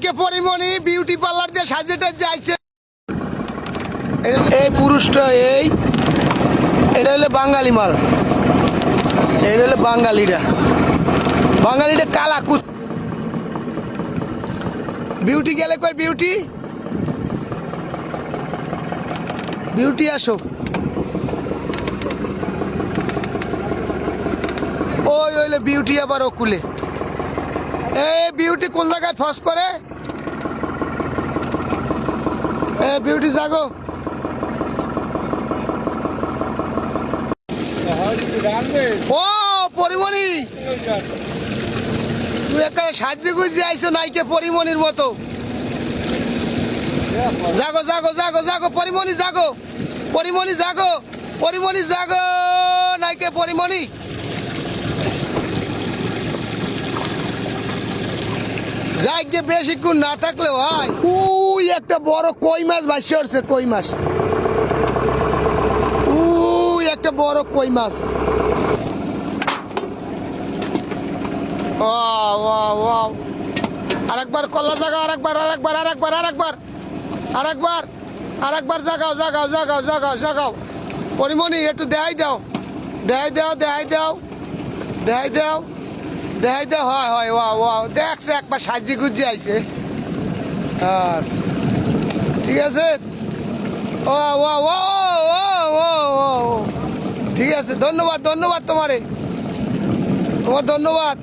নাইকে Pori Moni beauty parlour দিয়ে সাজেটা যাইছে। এই পুরুষটা এটা হলো বাঙালি মাল, এটা হলো বাঙালিটা কালা কুচ। বিউটি গেলে কই বিউটি আসো। ওই হইলে বিউটি আবার ওকুলে। এই বিউটি কোন জায়গায় ফস করে? বিউটি জাগো। ও পরিমণি, তুই একটা সাহায্য গুজে আইসো নাইকে পরিমণির মতো। জাগো জাগো জাগো জাগো পরিমণি জাগো, পরিমণি জাগো, পরিমণি জাগো, নাইকে পরিমণি। যাই গিয়ে বেশিক্ষণ না থাকলে হয়। উই একটা বড় কই মাছ ভাসে উঠছে, কই মাছ। উই একটা বড় কই মাছ। আরেকবার কল্লা জাগাও, আরেকবার জাগাও জাগাও জাগাও জাগাও জাগাও। পরিমণি একটু দেখাই দাও, হয় হয়। ওয়াও দেখছে একবার সাজি গুজি আইছে। আচ্ছা ঠিক আছে। ও ঠিক আছে, ধন্যবাদ তোমার ধন্যবাদ।